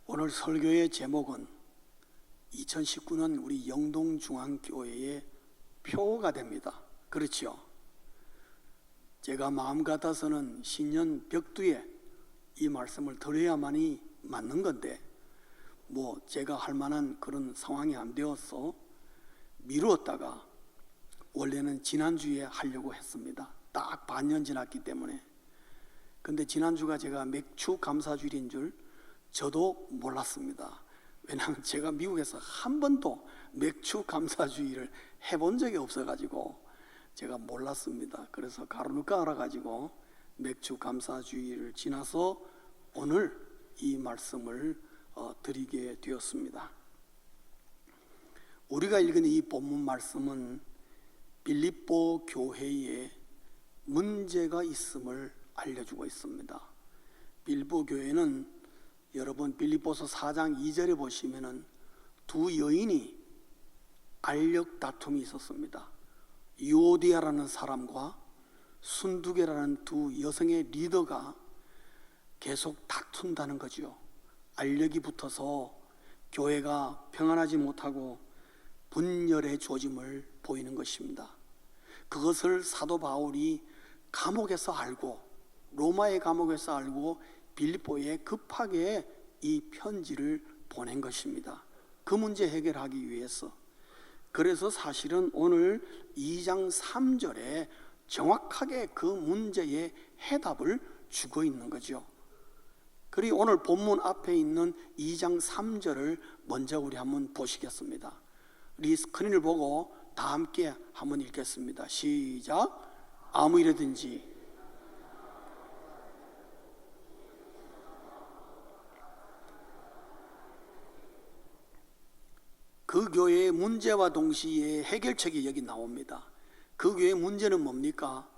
오늘 설교의 제목은 2019년 우리 영동중앙교회의 표가 됩니다. 그렇죠? 제가 마음 같아서는 신년 벽두에 이 말씀을 드려야만이 맞는 건데 제가 할 만한 그런 상황이 안 되어서 미루었다가 원래는 지난주에 하려고 했습니다. 딱 반년 지났기 때문에. 근데 지난주가 제가 맥주 감사주일인 줄 저도 몰랐습니다. 왜냐하면 제가 미국에서 한 번도 맥주 감사주일을 해본 적이 없어가지고 제가 몰랐습니다. 그래서 가르누까 알아가지고 맥주 감사주일을 지나서 오늘 이 말씀을 드리게 되었습니다. 우리가 읽은 이 본문 말씀은 빌립보 교회에 문제가 있음을 알려주고 있습니다. 빌립보 교회는 여러분 빌립보서 4장 2절에 보시면은 두 여인이 알력 다툼이 있었습니다. 유오디아라는 사람과 순두계라는 두 여성의 리더가 계속 다툰다는 거죠. 알력이 붙어서 교회가 평안하지 못하고 분열의 조짐을 보이는 것입니다. 그것을 사도 바울이 감옥에서 알고 로마의 감옥에서 알고 빌립보에 급하게 이 편지를 보낸 것입니다. 그 문제 해결하기 위해서. 그래서 사실은 오늘 2장 3절에 정확하게 그 문제의 해답을 주고 있는 거죠. 그리고 오늘 본문 앞에 있는 2장 3절을 먼저 우리 한번 보시겠습니다. 우리 스크린을 보고 다 함께 한번 읽겠습니다. 시작. 아무 일이든지 그 교회의 문제와 동시에 해결책이 여기 나옵니다. 그 교회의 문제는 뭡니까?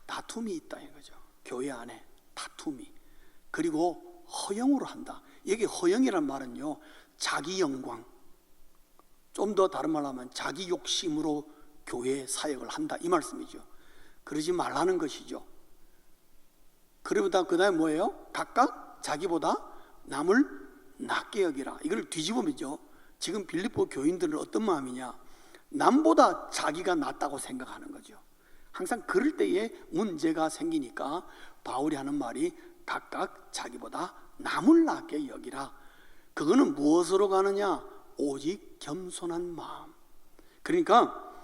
다툼이 있다 이거죠. 교회 안에 다툼이. 그리고 허영으로 한다. 여기 허영이란 말은요, 자기 영광, 좀 더 다른 말로 하면 자기 욕심으로 교회 사역을 한다 이 말씀이죠. 그러지 말라는 것이죠. 그러다 그 다음에 뭐예요? 각각 자기보다 남을 낮게 여기라. 이걸 뒤집으면요, 지금 빌립보 교인들은 어떤 마음이냐? 남보다 자기가 낫다고 생각하는 거죠. 항상 그럴 때에 문제가 생기니까 바울이 하는 말이 각각 자기보다 남을 낮게 여기라. 그거는 무엇으로 가느냐? 오직 겸손한 마음. 그러니까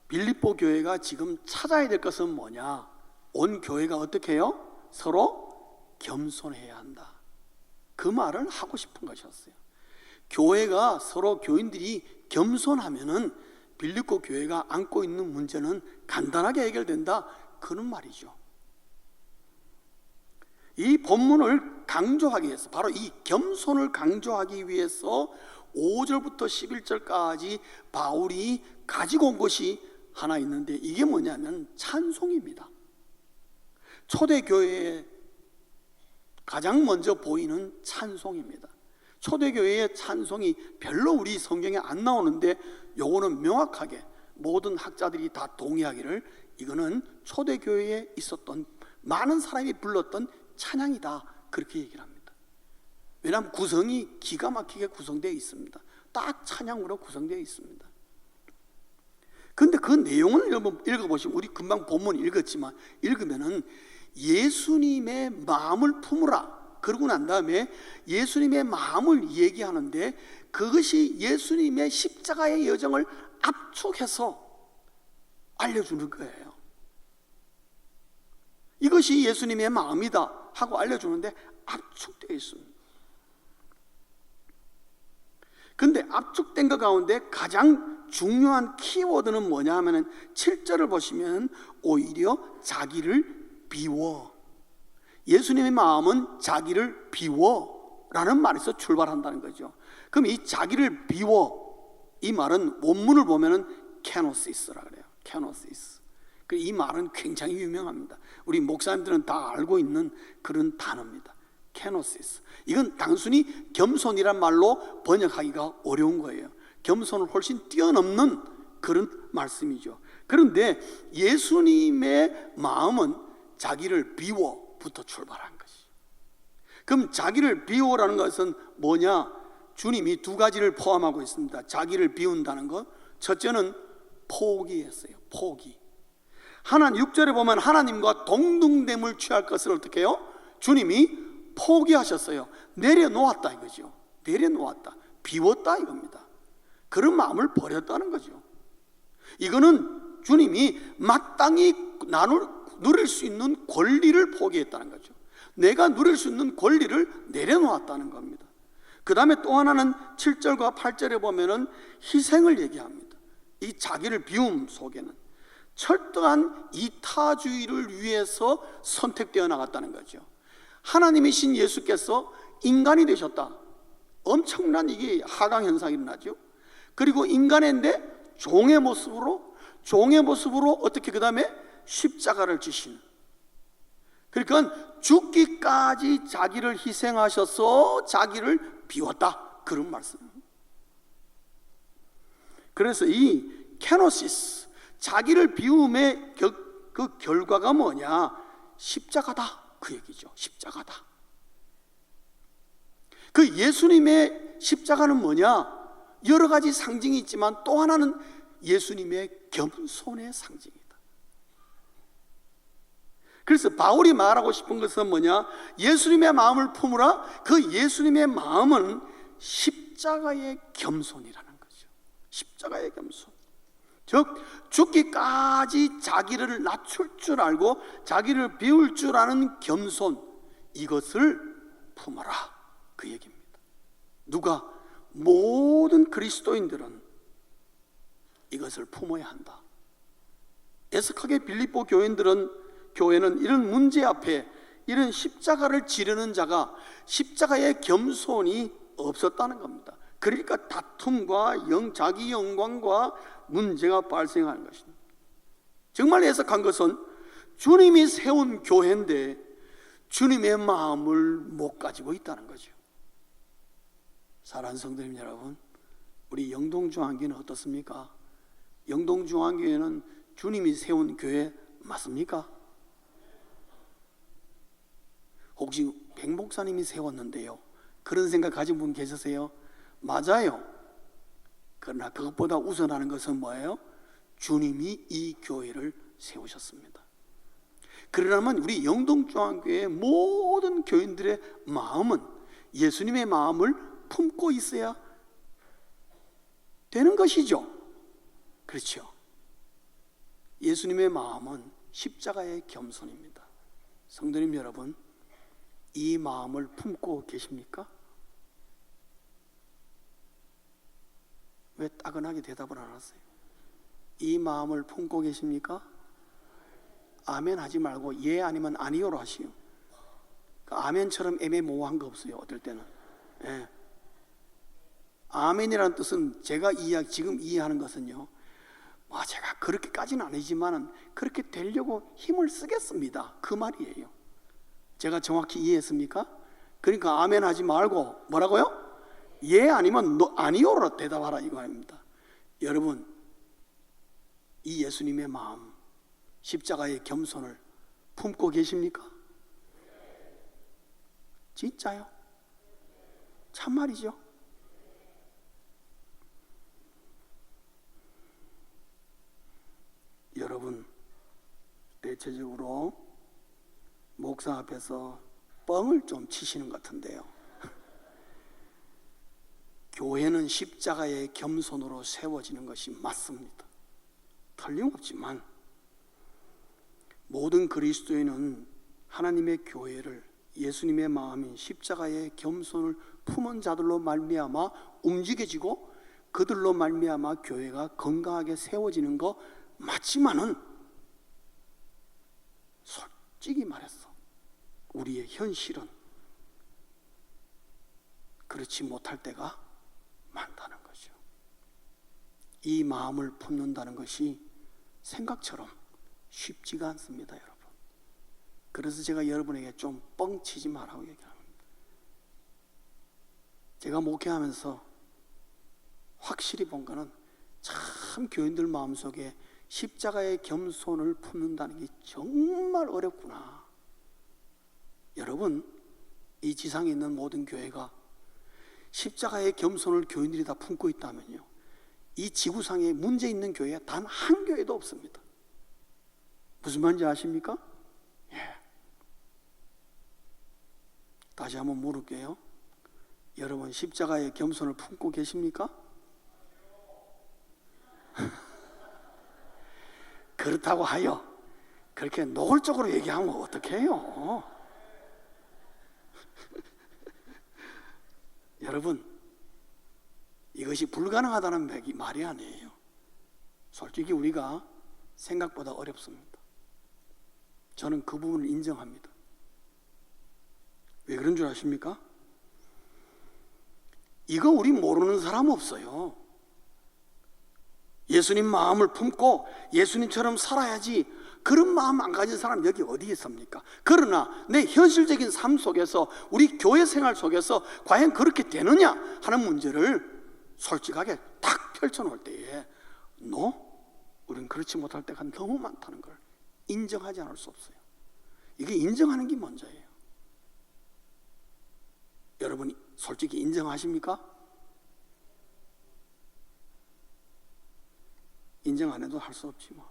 빌립보 교회가 지금 찾아야 될 것은 뭐냐? 온 교회가 어떻게 해요? 서로 겸손해야 한다. 그 말을 하고 싶은 것이었어요. 교회가 서로 교인들이 겸손하면은 빌립보 교회가 안고 있는 문제는 간단하게 해결된다, 그런 말이죠. 이 본문을 강조하기 위해서, 바로 이 겸손을 강조하기 위해서 5절부터 11절까지 바울이 가지고 온 것이 하나 있는데, 이게 뭐냐면 찬송입니다. 초대교회에 가장 먼저 보이는 찬송입니다. 초대교회의 찬송이 별로 우리 성경에 안 나오는데, 요거는 명확하게 모든 학자들이 다 동의하기를 이거는 초대교회에 있었던 많은 사람이 불렀던 찬양이다, 그렇게 얘기를 합니다. 왜냐하면 구성이 기가 막히게 구성되어 있습니다. 딱 찬양으로 구성되어 있습니다. 그런데 그 내용을 읽어보시면, 우리 금방 본문 읽었지만 읽으면은 예수님의 마음을 품으라, 그러고 난 다음에 예수님의 마음을 얘기하는데, 그것이 예수님의 십자가의 여정을 압축해서 알려주는 거예요. 이것이 예수님의 마음이다 하고 알려주는데 압축되어 있습니다. 그런데 압축된 것 가운데 가장 중요한 키워드는 뭐냐 하면은 7절을 보시면 오히려 자기를 비워. 예수님의 마음은 자기를 비워 라는 말에서 출발한다는 거죠. 그럼 이 자기를 비워, 이 말은 원문을 보면은 케노시스라 그래요. 케노시스. 이 말은 굉장히 유명합니다. 우리 목사님들은 다 알고 있는 그런 단어입니다. 케노시스. 이건 단순히 겸손이란 말로 번역하기가 어려운 거예요. 겸손을 훨씬 뛰어넘는 그런 말씀이죠. 그런데 예수님의 마음은 자기를 비워부터 출발한 것이. 그럼 자기를 비우라는 것은 뭐냐? 주님이 두 가지를 포함하고 있습니다. 자기를 비운다는 것, 첫째는 포기했어요. 포기. 6절에 보면 하나님과 동등됨을 취할 것을 어떻게 해요? 주님이 포기하셨어요. 내려놓았다 이거죠. 내려놓았다, 비웠다 이겁니다. 그런 마음을 버렸다는 거죠. 이거는 주님이 마땅히 누릴 수 있는 권리를 포기했다는 거죠. 내가 누릴 수 있는 권리를 내려놓았다는 겁니다. 그 다음에 또 하나는 7절과 8절에 보면은 희생을 얘기합니다. 이 자기를 비움 속에는 철저한 이타주의를 위해서 선택되어 나갔다는 거죠. 하나님이신 예수께서 인간이 되셨다. 엄청난 이게 하강 현상이 일어나죠. 그리고 인간인데 종의 모습으로 어떻게 그 다음에 십자가를 지시는, 그러니까 죽기까지 자기를 희생하셔서 자기를 비웠다, 그런 말씀입니다. 그래서 이 케노시스, 자기를 비움의 그 결과가 뭐냐? 십자가다, 그 얘기죠. 십자가다. 그 예수님의 십자가는 뭐냐? 여러 가지 상징이 있지만 또 하나는 예수님의 겸손의 상징이다. 그래서 바울이 말하고 싶은 것은 뭐냐? 예수님의 마음을 품으라. 그 예수님의 마음은 십자가의 겸손이라는 거죠. 십자가의 겸손. 즉 죽기까지 자기를 낮출 줄 알고 자기를 비울 줄 아는 겸손, 이것을 품어라, 그 얘기입니다. 누가? 모든 그리스도인들은 이것을 품어야 한다. 애석하게 빌립보 교회는 이런 문제 앞에 이런 십자가를 지르는 자가 십자가의 겸손이 없었다는 겁니다. 그러니까 다툼과 자기 영광과 문제가 발생하는 것입니다. 정말 애석한 것은 주님이 세운 교회인데 주님의 마음을 못 가지고 있다는 거죠. 사랑하는 성도님 여러분, 우리 영동중앙교회는 어떻습니까? 영동중앙교회는 주님이 세운 교회 맞습니까? 혹시 백 목사님이 세웠는데요, 그런 생각 가진 분 계세요? 맞아요. 그러나 그것보다 우선하는 것은 뭐예요? 주님이 이 교회를 세우셨습니다. 그러려면 우리 영동중앙교회의 모든 교인들의 마음은 예수님의 마음을 품고 있어야 되는 것이죠. 그렇죠. 예수님의 마음은 십자가의 겸손입니다. 성도님 여러분, 이 마음을 품고 계십니까? 왜 따근하게 대답을 안 하세요? 이 마음을 품고 계십니까? 아멘 하지 말고 예 아니면 아니요로 하시오. 아멘처럼 애매모호한 거 없어요, 어떨 때는. 예. 아멘이라는 뜻은 제가 지금 이해하는 것은요, 제가 그렇게까지는 아니지만 그렇게 되려고 힘을 쓰겠습니다, 그 말이에요. 제가 정확히 이해했습니까? 그러니까 아멘 하지 말고 뭐라고요? 예 아니면 아니요로 대답하라, 이거 아닙니다. 여러분, 이 예수님의 마음, 십자가의 겸손을 품고 계십니까? 진짜요? 참말이죠? 여러분, 대체적으로 목사 앞에서 뻥을 좀 치시는 것 같은데요. 교회는 십자가의 겸손으로 세워지는 것이 맞습니다. 틀림없지만 모든 그리스도인은 하나님의 교회를 예수님의 마음인 십자가의 겸손을 품은 자들로 말미암아 움직여지고 그들로 말미암아 교회가 건강하게 세워지는 거 맞지만은, 솔직히 말해서 우리의 현실은 그렇지 못할 때가 많다는 거죠. 이 마음을 품는다는 것이 생각처럼 쉽지가 않습니다, 여러분. 그래서 제가 여러분에게 좀 뻥치지 말라고 얘기합니다. 제가 목회하면서 확실히 본 거는 참 교인들 마음속에 십자가의 겸손을 품는다는 게 정말 어렵구나. 여러분, 이 지상에 있는 모든 교회가 십자가의 겸손을 교인들이 다 품고 있다면요, 이 지구상에 문제 있는 교회 단 한 교회도 없습니다. 무슨 말인지 아십니까? 예. 다시 한번 물을게요. 여러분 십자가의 겸손을 품고 계십니까? 그렇다고 하여 그렇게 노골적으로 얘기하면 어떡해요? 여러분, 이것이 불가능하다는 말이 아니에요. 솔직히 우리가 생각보다 어렵습니다. 저는 그 부분을 인정합니다. 왜 그런 줄 아십니까? 이거 우리 모르는 사람 없어요. 예수님 마음을 품고 예수님처럼 살아야지, 그런 마음 안 가진 사람 여기 어디 있습니까? 그러나 내 현실적인 삶 속에서, 우리 교회 생활 속에서 과연 그렇게 되느냐 하는 문제를 솔직하게 딱 펼쳐놓을 때에 우리는 그렇지 못할 때가 너무 많다는 걸 인정하지 않을 수 없어요. 이게 인정하는 게 먼저예요. 여러분이 솔직히 인정하십니까? 인정 안 해도 할 수 없지 뭐.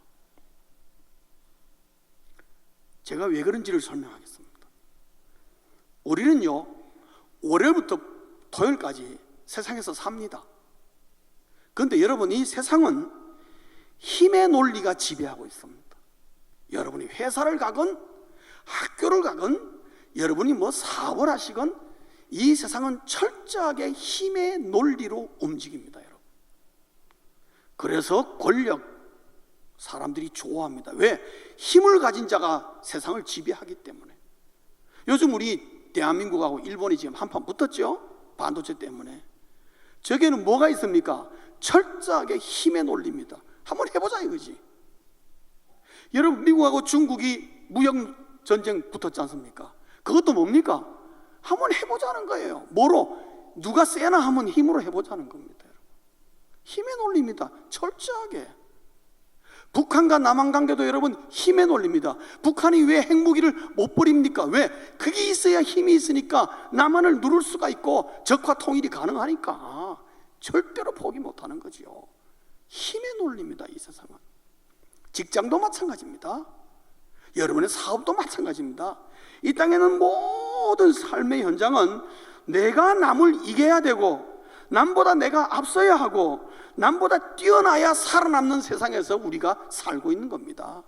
제가 왜 그런지를 설명하겠습니다. 우리는요, 월요일부터 토요일까지 세상에서 삽니다. 그런데 여러분, 이 세상은 힘의 논리가 지배하고 있습니다. 여러분이 회사를 가건 학교를 가건 여러분이 뭐 사업을 하시건 이 세상은 철저하게 힘의 논리로 움직입니다, 여러분. 그래서 권력, 사람들이 좋아합니다. 왜? 힘을 가진 자가 세상을 지배하기 때문에. 요즘 우리 대한민국하고 일본이 지금 한판 붙었죠? 반도체 때문에. 저기에는 뭐가 있습니까? 철저하게 힘의 논리입니다. 한번 해보자 이거지. 여러분, 미국하고 중국이 무역전쟁 붙었지 않습니까? 그것도 뭡니까? 한번 해보자는 거예요. 뭐로? 누가 세나 하면 힘으로 해보자는 겁니다. 힘의 논리입니다. 철저하게. 북한과 남한 관계도 여러분 힘의 논리입니다. 북한이 왜 핵무기를 못 버립니까? 왜? 그게 있어야 힘이 있으니까 남한을 누를 수가 있고 적화 통일이 가능하니까 절대로 포기 못하는 거지요. 힘의 논리입니다, 이 세상은. 직장도 마찬가지입니다. 여러분의 사업도 마찬가지입니다. 이 땅에는 모든 삶의 현장은 내가 남을 이겨야 되고, 남보다 내가 앞서야 하고, 남보다 뛰어나야 살아남는 세상에서 우리가 살고 있는 겁니다.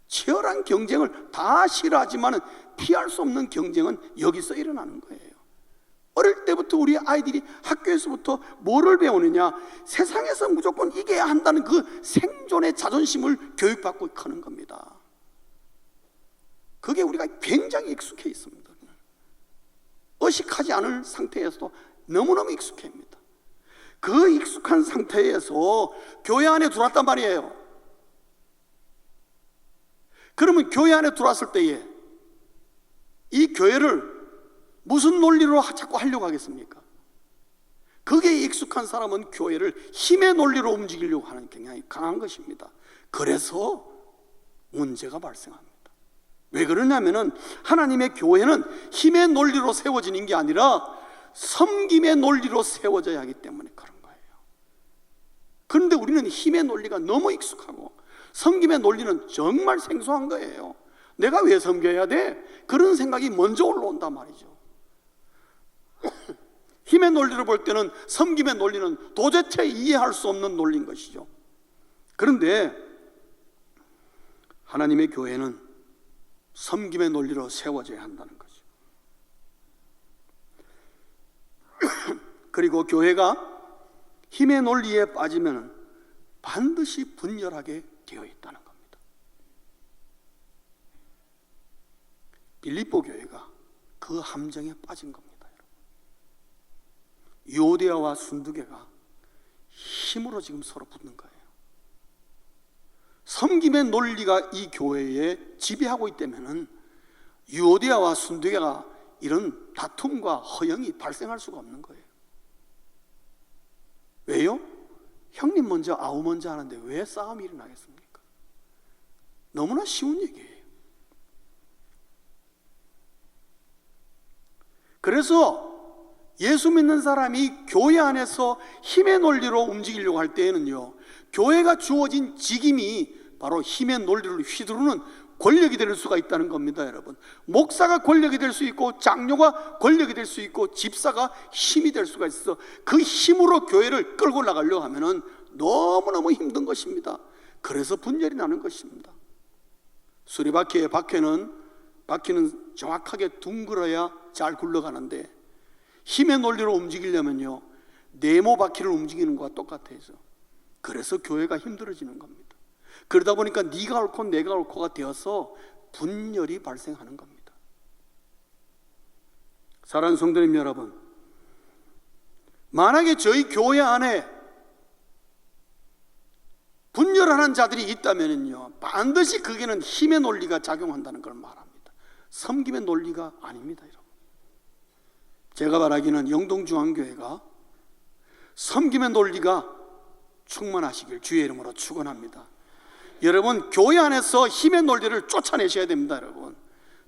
치열한 경쟁을 다 싫어하지만 피할 수 없는 경쟁은 여기서 일어나는 거예요. 어릴 때부터 우리 아이들이 학교에서부터 뭐를 배우느냐? 세상에서 무조건 이겨야 한다는 그 생존의 자존심을 교육받고 크는 겁니다. 그게 우리가 굉장히 익숙해 있습니다. 의식하지 않을 상태에서도 너무너무 익숙합니다. 그 익숙한 상태에서 교회 안에 들어왔단 말이에요. 그러면 교회 안에 들어왔을 때에 이 교회를 무슨 논리로 자꾸 하려고 하겠습니까? 그게 익숙한 사람은 교회를 힘의 논리로 움직이려고 하는 경향이 강한 것입니다. 그래서 문제가 발생합니다. 왜 그러냐면은 하나님의 교회는 힘의 논리로 세워지는 게 아니라 섬김의 논리로 세워져야 하기 때문에 그런 거예요. 그런데 우리는 힘의 논리가 너무 익숙하고 섬김의 논리는 정말 생소한 거예요. 내가 왜 섬겨야 돼? 그런 생각이 먼저 올라온단 말이죠. 힘의 논리로 볼 때는 섬김의 논리는 도대체 이해할 수 없는 논리인 것이죠. 그런데 하나님의 교회는 섬김의 논리로 세워져야 한다는 거죠. 그리고 교회가 힘의 논리에 빠지면 반드시 분열하게 되어 있다는 겁니다. 빌립보 교회가 그 함정에 빠진 겁니다. 유오디아와 순두개가 힘으로 지금 서로 붙는 거예요. 섬김의 논리가 이 교회에 지배하고 있다면 유오디아와 순두개가 이런 다툼과 허영이 발생할 수가 없는 거예요. 왜요? 형님 먼저 아우 먼저 하는데 왜 싸움이 일어나겠습니까? 너무나 쉬운 얘기예요. 그래서 예수 믿는 사람이 교회 안에서 힘의 논리로 움직이려고 할 때에는요, 교회가 주어진 직임이 바로 힘의 논리를 휘두르는 권력이 될 수가 있다는 겁니다. 여러분, 목사가 권력이 될 수 있고, 장로가 권력이 될 수 있고, 집사가 힘이 될 수가 있어. 그 힘으로 교회를 끌고 나가려고 하면은 너무너무 힘든 것입니다. 그래서 분열이 나는 것입니다. 수리바퀴의 바퀴는 정확하게 둥글어야 잘 굴러가는데, 힘의 논리로 움직이려면요, 네모 바퀴를 움직이는 것과 똑같아요. 그래서 교회가 힘들어지는 겁니다. 그러다 보니까 네가 옳고 내가 옳고가 되어서 분열이 발생하는 겁니다. 사랑하는 성도님 여러분, 만약에 저희 교회 안에 분열하는 자들이 있다면요, 반드시 거기는 힘의 논리가 작용한다는 걸 말합니다. 섬김의 논리가 아닙니다. 여러분, 제가 말하기는 영동중앙교회가 섬김의 논리가 충만하시길 주의 이름으로 축원합니다. 여러분, 교회 안에서 힘의 논리를 쫓아내셔야 됩니다. 여러분,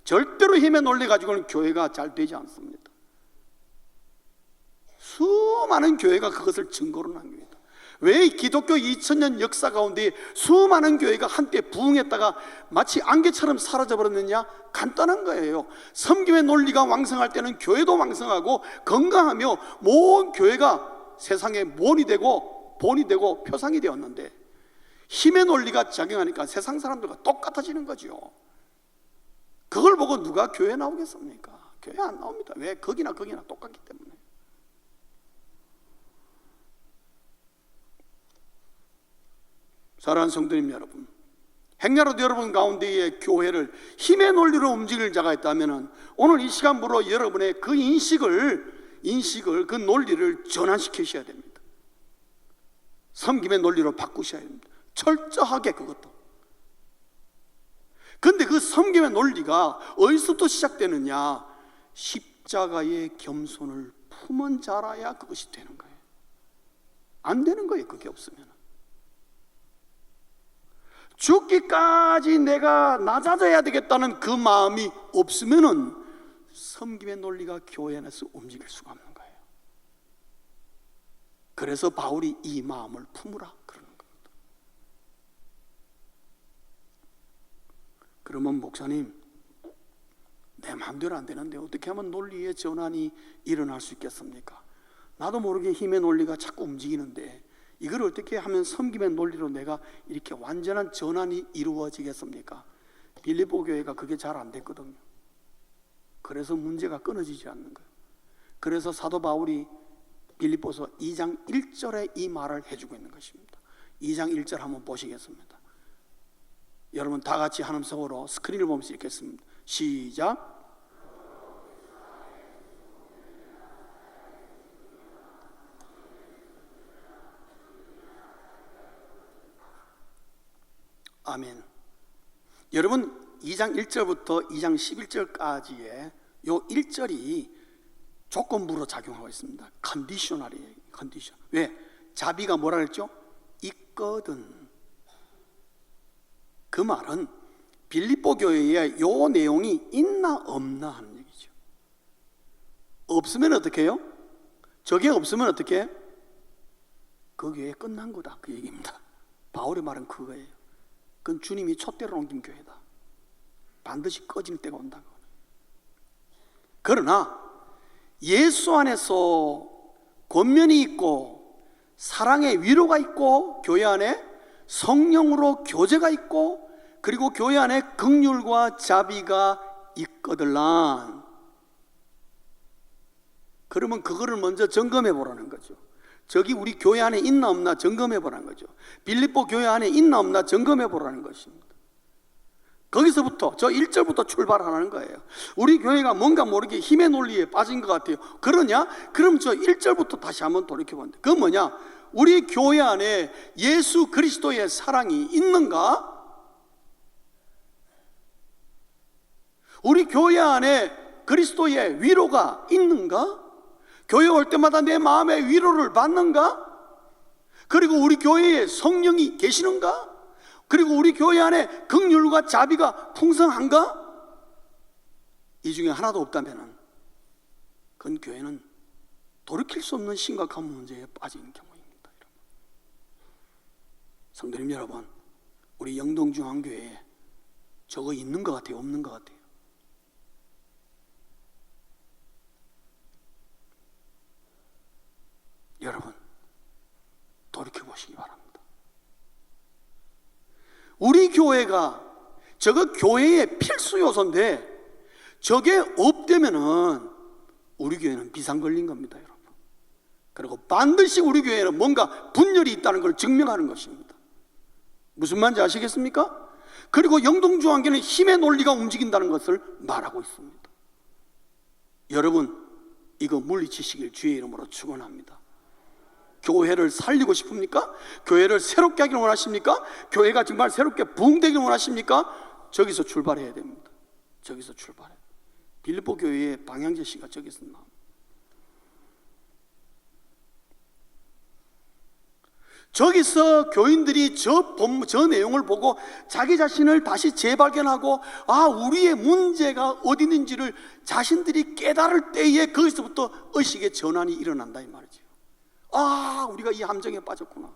절대로 힘의 논리 가지고는 교회가 잘 되지 않습니다. 수많은 교회가 그것을 증거로 남깁니다. 왜 기독교 2000년 역사 가운데 수많은 교회가 한때 부흥했다가 마치 안개처럼 사라져버렸느냐? 간단한 거예요. 섬김의 논리가 왕성할 때는 교회도 왕성하고 건강하며 모든 교회가 세상에 본이 되고 표상이 되었는데, 힘의 논리가 작용하니까 세상 사람들과 똑같아지는 거죠. 그걸 보고 누가 교회 나오겠습니까? 교회 안 나옵니다. 왜? 거기나 똑같기 때문에. 사랑하는 성도님 여러분, 행야로드 여러분 가운데의 교회를 힘의 논리로 움직일 자가 있다면 오늘 이 시간부로 여러분의 그 인식을 그 논리를 전환시키셔야 됩니다. 섬김의 논리로 바꾸셔야 됩니다. 철저하게 그것도. 근데 그 섬김의 논리가 어디서부터 시작되느냐? 십자가의 겸손을 품은 자라야 그것이 되는 거예요. 안 되는 거예요, 그게 없으면. 죽기까지 내가 낮아져야 되겠다는 그 마음이 없으면은 섬김의 논리가 교회 안에서 움직일 수가 없는 거예요. 그래서 바울이 이 마음을 품으라 그러는 겁니다. 그러면 목사님, 내 마음대로 안 되는데 어떻게 하면 논리의 전환이 일어날 수 있겠습니까? 나도 모르게 힘의 논리가 자꾸 움직이는데 이걸 어떻게 하면 섬김의 논리로 내가 이렇게 완전한 전환이 이루어지겠습니까? 빌립보 교회가 그게 잘 안 됐거든요. 그래서 문제가 끊어지지 않는 거예요. 그래서 사도 바울이 빌립보서 2장 1절에 이 말을 해주고 있는 것입니다. 2장 1절 한번 보시겠습니다. 여러분 다 같이 하나님성으로 스크린을 보면서 읽겠습니다. 시작. 아멘. 여러분 2장 1절부터 2장 11절까지의 요 1절이 조건부로 작용하고 있습니다. 컨디셔널이에요. 컨디션. 왜? 자비가 뭐라 그랬죠? 있거든. 그 말은 빌립보 교회에 요 내용이 있나 없나 하는 얘기죠. 없으면 어떻게 해요? 저게 없으면 어떻게 해? 그 교회 끝난 거다, 그 얘기입니다. 바울의 말은 그거예요. 그건 주님이 촛대로 옮긴 교회다. 반드시 꺼질 때가 온다고. 그러나 예수 안에서 권면이 있고 사랑의 위로가 있고 교회 안에 성령으로 교제가 있고 그리고 교회 안에 긍휼과 자비가 있거들란. 그러면 그거를 먼저 점검해 보라는 거죠. 저기 우리 교회 안에 있나 없나 점검해 보라는 거죠. 빌립보 교회 안에 있나 없나 점검해 보라는 것입니다. 거기서부터 저 1절부터 출발하는 거예요. 우리 교회가 뭔가 모르게 힘의 논리에 빠진 것 같아요. 그러냐? 그럼 저 1절부터 다시 한번 돌이켜본다. 그건 뭐냐? 우리 교회 안에 예수 그리스도의 사랑이 있는가? 우리 교회 안에 그리스도의 위로가 있는가? 교회 올 때마다 내 마음의 위로를 받는가? 그리고 우리 교회에 성령이 계시는가? 그리고 우리 교회 안에 긍휼과 자비가 풍성한가? 이 중에 하나도 없다면 그건 교회는 돌이킬 수 없는 심각한 문제에 빠진 경우입니다. 여러분. 성도님 여러분, 우리 영동중앙교회에 저거 있는 것 같아요? 없는 것 같아요? 여러분, 돌이켜보시기 바랍니다. 우리 교회가 저거 교회의 필수 요소인데 저게 없다면은 우리 교회는 비상 걸린 겁니다, 여러분. 그리고 반드시 우리 교회는 뭔가 분열이 있다는 걸 증명하는 것입니다. 무슨 말인지 아시겠습니까? 그리고 영동중앙교회는 힘의 논리가 움직인다는 것을 말하고 있습니다. 여러분, 이거 물리치시길 주의 이름으로 축원합니다. 교회를 살리고 싶습니까? 교회를 새롭게 하기를 원하십니까? 교회가 정말 새롭게 부흥되기를 원하십니까? 저기서 출발해야 됩니다. 저기서 출발해. 빌립보 교회의 방향 제시가 저기서 나옵니다. 저기서 교인들이 저 내용을 보고 자기 자신을 다시 재발견하고 우리의 문제가 어디 있는지를 자신들이 깨달을 때에 거기서부터 의식의 전환이 일어난다 이 말이죠. 우리가 이 함정에 빠졌구나.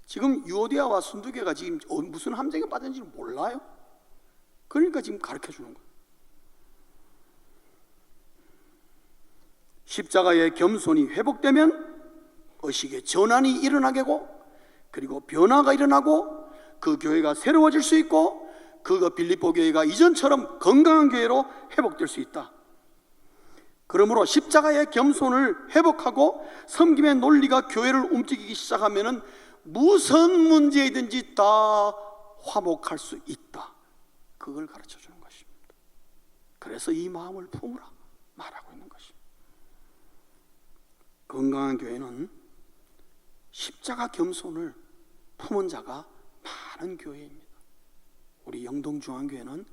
지금 유오디아와 순두교가 지금 무슨 함정에 빠졌는지 몰라요. 그러니까 지금 가르쳐 주는 거예요. 십자가의 겸손이 회복되면 의식의 전환이 일어나게고, 그리고 변화가 일어나고 그 교회가 새로워질 수 있고, 그 빌립보 교회가 이전처럼 건강한 교회로 회복될 수 있다. 그러므로 십자가의 겸손을 회복하고 섬김의 논리가 교회를 움직이기 시작하면은 무슨 문제이든지 다 화목할 수 있다. 그걸 가르쳐 주는 것입니다. 그래서 이 마음을 품으라 말하고 있는 것입니다. 건강한 교회는 십자가 겸손을 품은 자가 많은 교회입니다. 우리 영동중앙교회는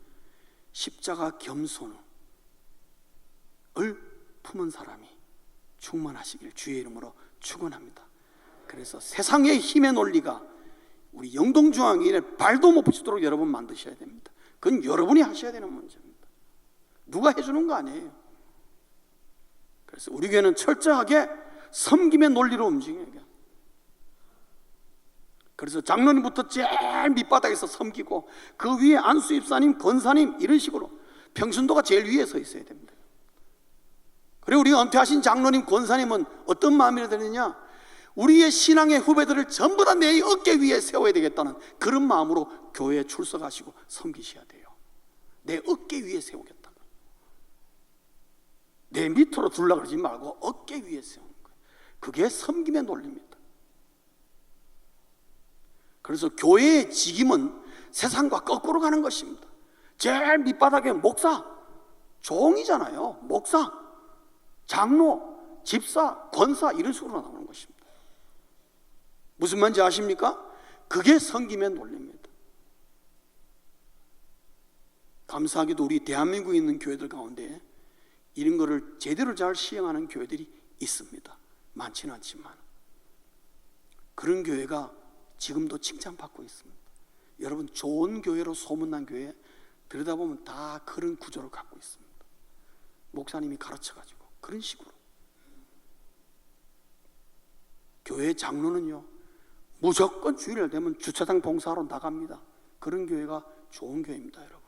십자가 겸손을 품은 사람이 충만하시길 주의 이름으로 축원합니다. 그래서 세상의 힘의 논리가 우리 영동중앙교회에 발도 못 붙이도록 여러분 만드셔야 됩니다. 그건 여러분이 하셔야 되는 문제입니다. 누가 해주는 거 아니에요. 그래서 우리 교회는 철저하게 섬김의 논리로 움직여야 돼요. 그래서 장로님부터 제일 밑바닥에서 섬기고 그 위에 안수입사님, 권사님 이런 식으로 평신도가 제일 위에 서 있어야 됩니다. 그리고 우리 은퇴하신 장로님, 권사님은 어떤 마음이 드느냐? 우리의 신앙의 후배들을 전부 다 내 어깨 위에 세워야 되겠다는 그런 마음으로 교회에 출석하시고 섬기셔야 돼요. 내 어깨 위에 세우겠다. 내 밑으로 둘라 그러지 말고 어깨 위에 세우는 거예요. 그게 섬김의 논리입니다. 그래서 교회의 직임은 세상과 거꾸로 가는 것입니다. 제일 밑바닥에 목사, 종이잖아요. 목사, 장로, 집사, 권사 이런 식으로 나오는 것입니다. 무슨 말인지 아십니까? 그게 섬김의 논리입니다. 감사하게도 우리 대한민국에 있는 교회들 가운데 이런 거를 제대로 잘 시행하는 교회들이 있습니다. 많지는 않지만 그런 교회가 지금도 칭찬받고 있습니다. 여러분, 좋은 교회로 소문난 교회 들여다보면 다 그런 구조를 갖고 있습니다. 목사님이 가르쳐가지고 그런 식으로. 교회 장로는요 무조건 주일날 되면 주차장 봉사하러 나갑니다. 그런 교회가 좋은 교회입니다, 여러분.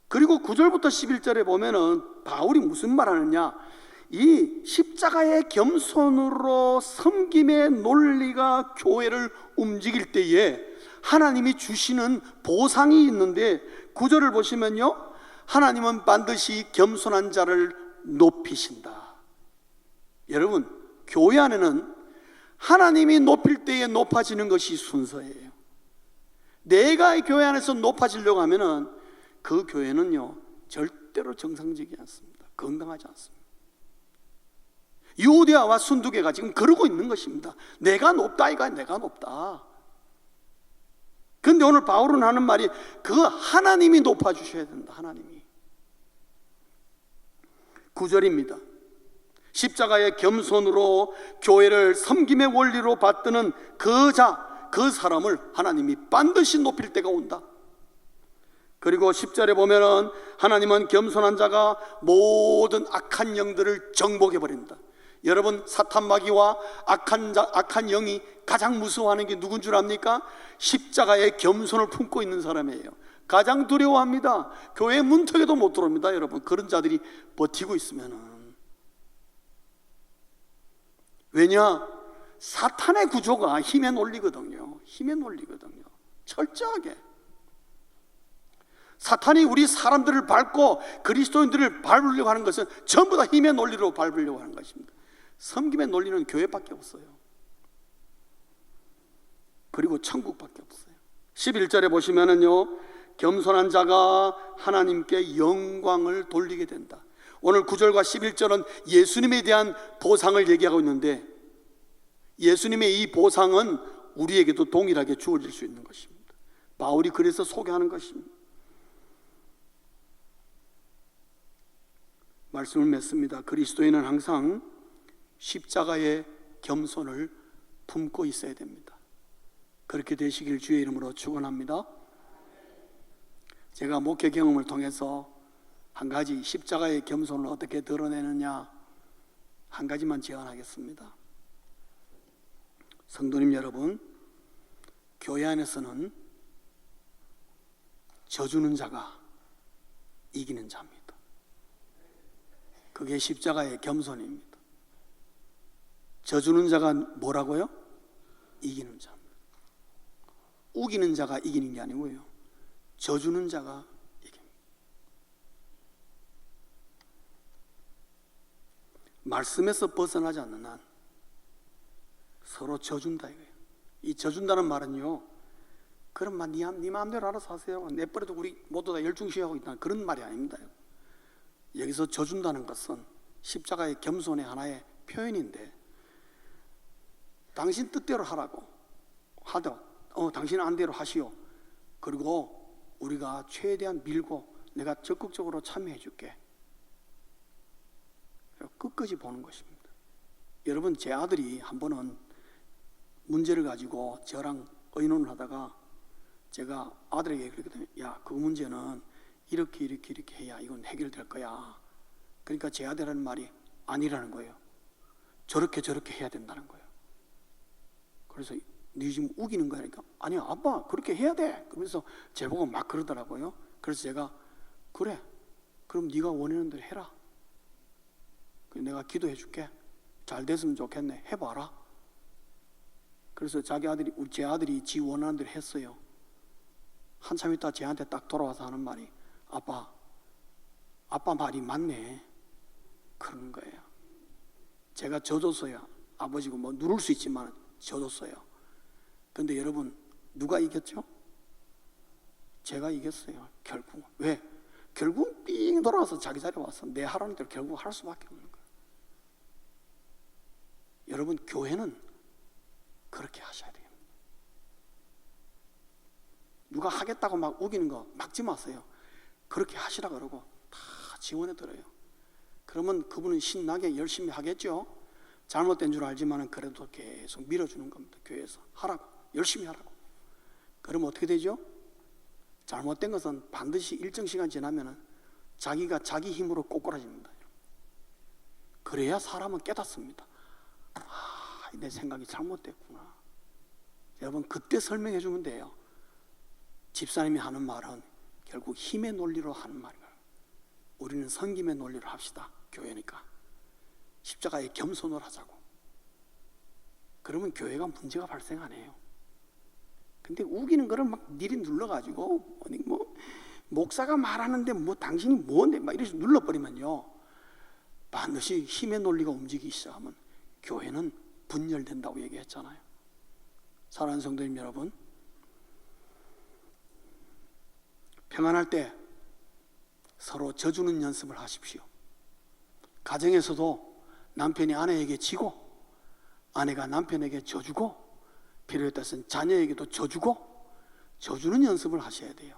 그리고 9절부터 11절에 보면은 바울이 무슨 말 하느냐, 이 십자가의 겸손으로 섬김의 논리가 교회를 움직일 때에 하나님이 주시는 보상이 있는데 9절을 보시면요, 하나님은 반드시 겸손한 자를 높이신다. 여러분, 교회 안에는 하나님이 높일 때에 높아지는 것이 순서예요. 내가 이 교회 안에서 높아지려고 하면은 그 교회는요 절대로 정상적이지 않습니다. 건강하지 않습니다. 유오디아와 순두교가 지금 그러고 있는 것입니다. 내가 높다, 이가 내가 높다. 그런데 오늘 바울은 하는 말이 그 하나님이 높아주셔야 된다. 하나님이. 9절입니다. 십자가의 겸손으로 교회를 섬김의 원리로 받드는 그 사람을 하나님이 반드시 높일 때가 온다. 그리고 10절에 보면은 하나님은 겸손한 자가 모든 악한 영들을 정복해 버린다. 여러분, 사탄 마귀와 악한 영이 가장 무서워하는 게 누군 줄 압니까? 십자가의 겸손을 품고 있는 사람이에요. 가장 두려워합니다. 교회 문턱에도 못 들어옵니다. 여러분, 그런 자들이 버티고 있으면은. 왜냐? 사탄의 구조가 힘의 논리거든요. 힘의 논리거든요. 철저하게 사탄이 우리 사람들을 밟고 그리스도인들을 밟으려고 하는 것은 전부 다 힘의 논리로 밟으려고 하는 것입니다. 섬김의 논리는 교회밖에 없어요. 그리고 천국밖에 없어요. 11절에 보시면은요, 겸손한 자가 하나님께 영광을 돌리게 된다. 오늘 9절과 11절은 예수님에 대한 보상을 얘기하고 있는데, 예수님의 이 보상은 우리에게도 동일하게 주어질 수 있는 것입니다. 바울이 그래서 소개하는 것입니다. 말씀을 맺습니다. 그리스도인은 항상 십자가의 겸손을 품고 있어야 됩니다. 그렇게 되시길 주의 이름으로 축원합니다. 제가 목회 경험을 통해서 한 가지 십자가의 겸손을 어떻게 드러내느냐, 한 가지만 제안하겠습니다. 성도님 여러분, 교회 안에서는 져주는 자가 이기는 자입니다. 그게 십자가의 겸손입니다. 져주는 자가 뭐라고요? 이기는 자입니다. 우기는 자가 이기는 게 아니고요, 져주는 자가 이깁니다. 말씀에서 벗어나지 않는 한 서로 져준다 이거예요. 이 져준다는 말은요, 그럼 네 마음대로 알아서 하세요, 내버려도 우리 모두 다 열중시하고 있다는 그런 말이 아닙니다. 여기서 져준다는 것은 십자가의 겸손의 하나의 표현인데, 당신 뜻대로 하라고 하되 당신 안대로 하시오. 그리고 우리가 최대한 밀고 내가 적극적으로 참여해 줄게. 끝까지 보는 것입니다. 여러분, 제 아들이 한 번은 문제를 가지고 저랑 의논을 하다가 제가 아들에게 그랬거든요. 야, 그 문제는 이렇게 해야 이건 해결될 거야. 그러니까 제 아들하는 말이 아니라는 거예요. 저렇게 해야 된다는 거예요. 그래서 네 지금 우기는 거니까, 아니야 아빠 그렇게 해야 돼. 그러면서 제보고 막 그러더라고요. 그래서 제가 그래, 그럼 네가 원하는 대로 해라. 내가 기도해 줄게. 잘 됐으면 좋겠네. 해봐라. 그래서 제 아들이 지 원하는 대로 했어요. 한참 있다 제한테 딱 돌아와서 하는 말이, 아빠 말이 맞네. 그러는 거예요. 제가 져줬어요. 아버지고 뭐 누를 수 있지만 져줬어요. 근데 여러분, 누가 이겼죠? 제가 이겼어요. 결국. 왜? 결국 삥 돌아와서 자기 자리에 와서 내 하라는 대로 결국 할 수밖에 없는 거예요. 여러분, 교회는 그렇게 하셔야 돼요. 누가 하겠다고 막 우기는 거 막지 마세요. 그렇게 하시라 그러고 다 지원해 드려요. 그러면 그분은 신나게 열심히 하겠죠. 잘못된 줄 알지만 그래도 계속 밀어주는 겁니다. 교회에서 하라고, 열심히 하라고. 그러면 어떻게 되죠? 잘못된 것은 반드시 일정 시간 지나면 자기가 자기 힘으로 꼬꾸라집니다. 그래야 사람은 깨닫습니다. 내 생각이 잘못됐구나. 여러분, 그때 설명해 주면 돼요. 집사님이 하는 말은 결국 힘의 논리로 하는 말이에요. 우리는 섬김의 논리로 합시다. 교회니까 십자가의 겸손을 하자고. 그러면 교회가 문제가 발생 안 해요. 근데 우기는 거를 막 미리 눌러가지고 뭐 목사가 말하는데 뭐 당신이 뭔데 막 이렇게 눌러버리면요, 반드시 힘의 논리가 움직이기 시작하면 교회는 분열된다고 얘기했잖아요. 사랑하는 성도님 여러분, 평안할 때 서로 져주는 연습을 하십시오. 가정에서도 남편이 아내에게 지고 아내가 남편에게 져주고 필요에 따라서는 자녀에게도 져주고 져주는 연습을 하셔야 돼요.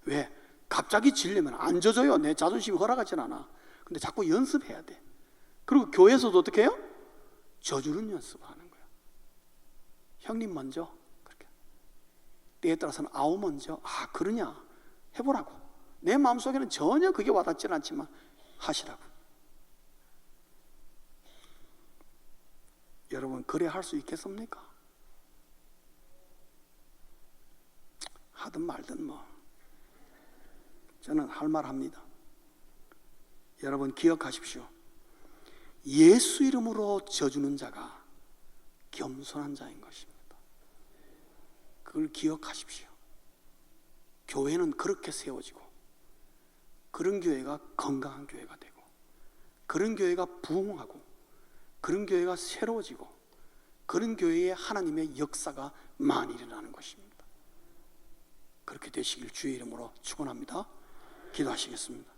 왜? 갑자기 지려면 안 져줘요. 내 자존심이 허락하진 않아. 근데 자꾸 연습해야 돼. 그리고 교회에서도 어떻게 해요? 져주는 연습을 하는 거예요. 형님 먼저, 그렇게 때에 따라서는 아우 먼저, 그러냐 해보라고. 내 마음속에는 전혀 그게 와닿지는 않지만 하시라고. 여러분, 그래 할 수 있겠습니까? 하든 말든 뭐 저는 할 말 합니다. 여러분 기억하십시오. 예수 이름으로 져주는 자가 겸손한 자인 것입니다. 그걸 기억하십시오. 교회는 그렇게 세워지고, 그런 교회가 건강한 교회가 되고, 그런 교회가 부흥하고, 그런 교회가 새로워지고, 그런 교회에 하나님의 역사가 많이 일어나는 것입니다. 그렇게 되시길 주의 이름으로 축원합니다. 기도하시겠습니다.